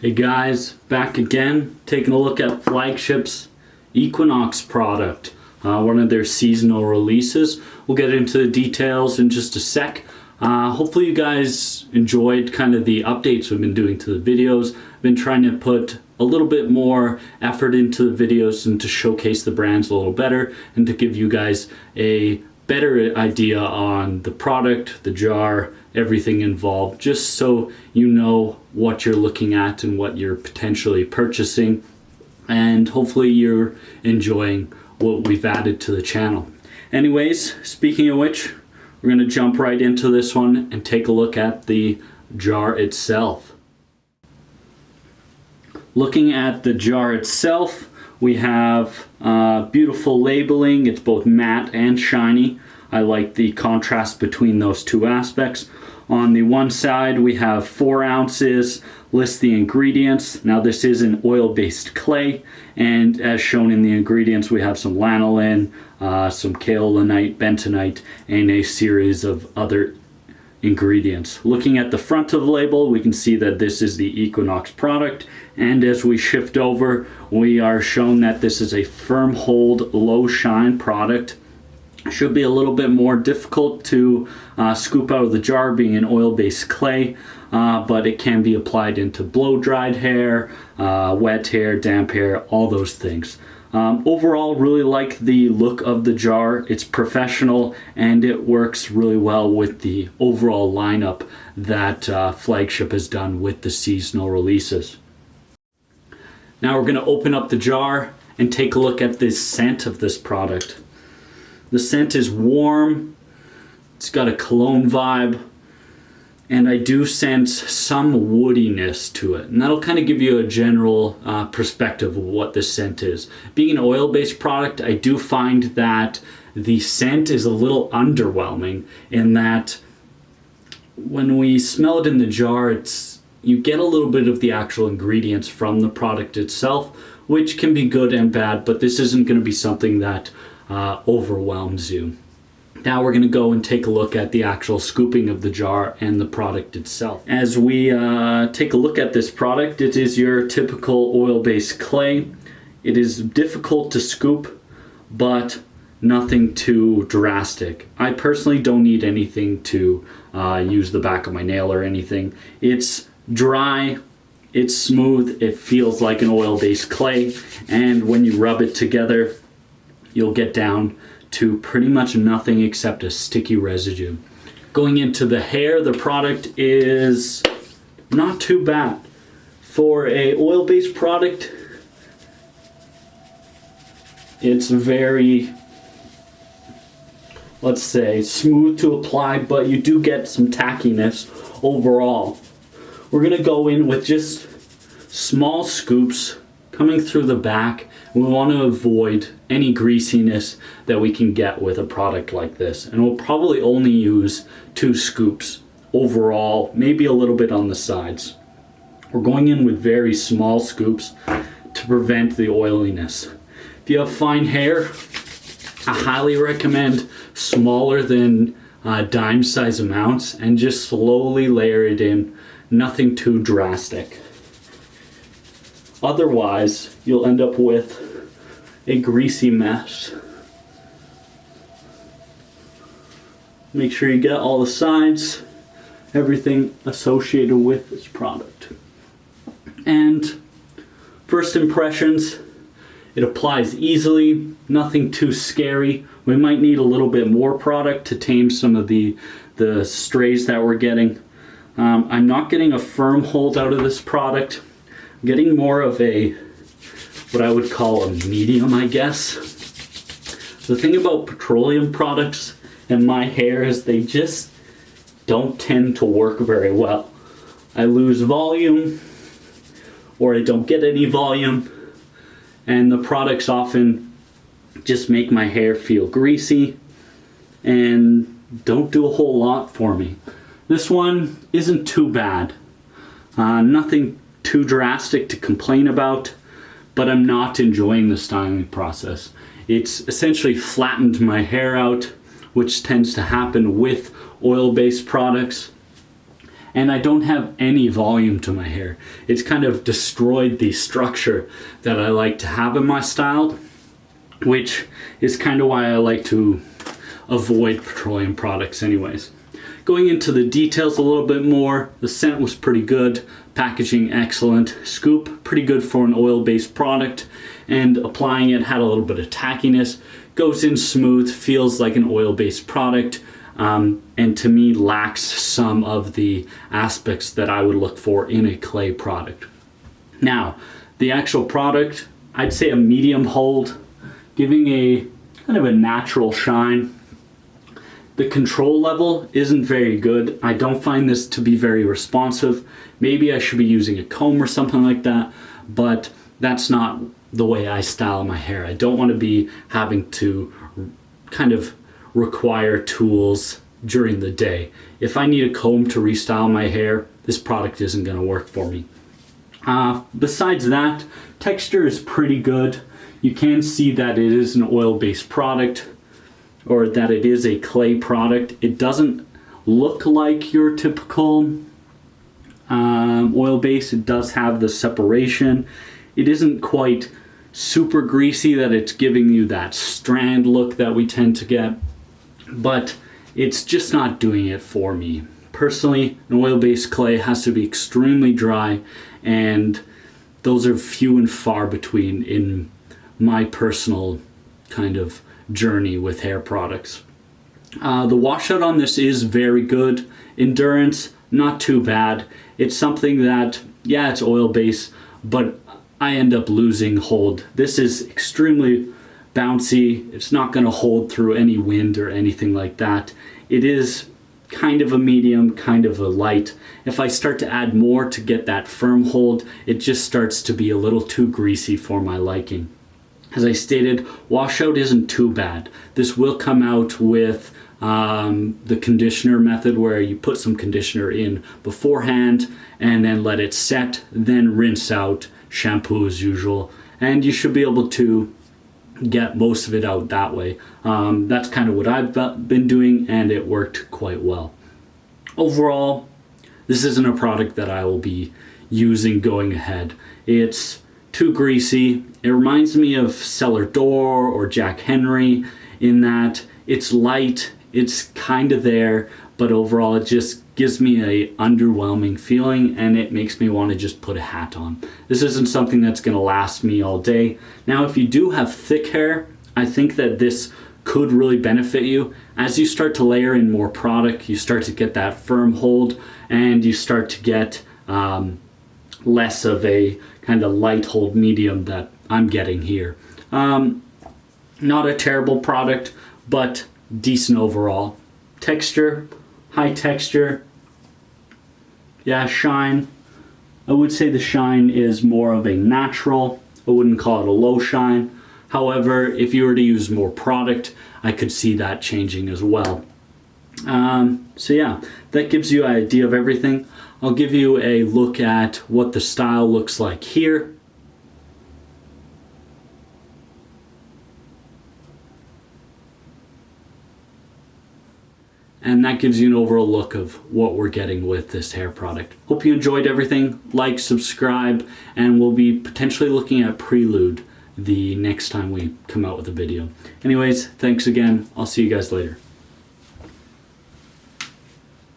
Hey guys, back again, taking a look at Flagship's Equinox product, one of their seasonal releases. We'll get into the details in just a sec. Hopefully you guys enjoyed kind of the updates we've been doing to the videos. I've been trying to put a little bit more effort into the videos and to showcase the brands a little better and to give you guys a better idea on the product, the jar, everything involved, just so you know what you're looking at and what you're potentially purchasing, and hopefully you're enjoying what we've added to the channel. Anyways, speaking of which, we're going to jump right into this one and take a look at the jar itself. Looking at the jar itself, we have beautiful labeling. It's both matte and shiny. I like the contrast between those two aspects. On the one side, we have 4 ounces, lists the ingredients. Now this is an oil-based clay, and as shown in the ingredients, we have some lanolin, some kaolinite, bentonite, and a series of other ingredients. Looking at the front of the label, we can see that this is the Equinox product, and as we shift over, we are shown that this is a firm hold, low shine product. Should be a little bit more difficult to scoop out of the jar, being an oil-based clay, but it can be applied into blow-dried hair, wet hair, damp hair, all those things. Overall, really like the look of the jar. It's professional and it works really well with the overall lineup that Flagship has done with the seasonal releases. Now we're going to open up the jar and take a look at the scent of this product. The scent is warm, it's got a cologne vibe, and I do sense some woodiness to it. And that'll kind of give you a general perspective of what the scent is. Being an oil-based product, I do find that the scent is a little underwhelming in that when we smell it in the jar, you get a little bit of the actual ingredients from the product itself, which can be good and bad, but this isn't going to be something that overwhelms you. Now we're going to go and take a look at the actual scooping of the jar and the product itself. As we take a look at this product, it is your typical oil-based clay. It is difficult to scoop, but nothing too drastic. I personally don't need anything to use the back of my nail or anything. It's dry, it's smooth, it feels like an oil-based clay, and when you rub it together, you'll get down to pretty much nothing except a sticky residue. Going into the hair, the product is not too bad. For a oil-based product, it's very, let's say, smooth to apply, but you do get some tackiness overall. We're gonna go in with just small scoops coming through the back. We want to avoid any greasiness that we can get with a product like this, and we'll probably only use 2 scoops overall, maybe a little bit on the sides. We're going in with very small scoops to prevent the oiliness. If you have fine hair, I highly recommend smaller than dime size amounts and just slowly layer it in, nothing too drastic. Otherwise, you'll end up with a greasy mess. Make sure you get all the sides, everything associated with this product. And first impressions, it applies easily, nothing too scary. We might need a little bit more product to tame some of the strays that we're getting. I'm not getting a firm hold out of this product. Getting more of a, what I would call a medium, I guess. The thing about petroleum products and my hair is they just don't tend to work very well. I lose volume, or I don't get any volume, and the products often just make my hair feel greasy and don't do a whole lot for me. This one isn't too bad. Nothing too drastic to complain about, but I'm not enjoying the styling process. It's essentially flattened my hair out, which tends to happen with oil-based products, and I don't have any volume to my hair. It's kind of destroyed the structure that I like to have in my style, which is kind of why I like to avoid petroleum products anyways. Going into the details a little bit more, the scent was pretty good, packaging excellent, scoop pretty good for an oil-based product, and applying it had a little bit of tackiness, goes in smooth, feels like an oil-based product, and to me lacks some of the aspects that I would look for in a clay product. Now, the actual product, I'd say a medium hold, giving a kind of a natural shine. The control level isn't very good. I don't find this to be very responsive. Maybe I should be using a comb or something like that, but that's not the way I style my hair. I don't want to be having to kind of require tools during the day. If I need a comb to restyle my hair, this product isn't going to work for me. Besides that, texture is pretty good. You can see that it is an oil-based product, or that it is a clay product. It doesn't look like your typical oil base. It does have the separation. It isn't quite super greasy that it's giving you that strand look that we tend to get, but it's just not doing it for me. Personally, an oil-based clay has to be extremely dry, and those are few and far between in my personal kind of journey with hair products. The washout on this is very good. Endurance, not too bad. It's something that, yeah, it's oil-based, but I end up losing hold. This is extremely bouncy. It's not going to hold through any wind or anything like that. It is kind of a medium, kind of a light. If I start to add more to get that firm hold, it just starts to be a little too greasy for my liking. As I stated, washout isn't too bad. This will come out with the conditioner method, where you put some conditioner in beforehand and then let it set, then rinse out, shampoo as usual, and you should be able to get most of it out that way. That's kind of what I've been doing, and it worked quite well. Overall, this isn't a product that I will be using going ahead. It's too greasy. It reminds me of Cellar Door or Jack Henry in that it's light, it's kind of there, but overall it just gives me a underwhelming feeling, and it makes me want to just put a hat on. This isn't something that's going to last me all day. Now, if you do have thick hair, I think that this could really benefit you. As you start to layer in more product, you start to get that firm hold, and you start to get less of a kind of light hold medium that I'm getting here. Not a terrible product, but decent overall. Texture, high texture. Yeah, shine. I would say the shine is more of a natural. I wouldn't call it a low shine. However, if you were to use more product, I could see that changing as well. So yeah, that gives you an idea of everything. I'll give you a look at what the style looks like here. And that gives you an overall look of what we're getting with this hair product. Hope you enjoyed everything. Like, subscribe, and we'll be potentially looking at Prelude the next time we come out with a video. Anyways, thanks again. I'll see you guys later.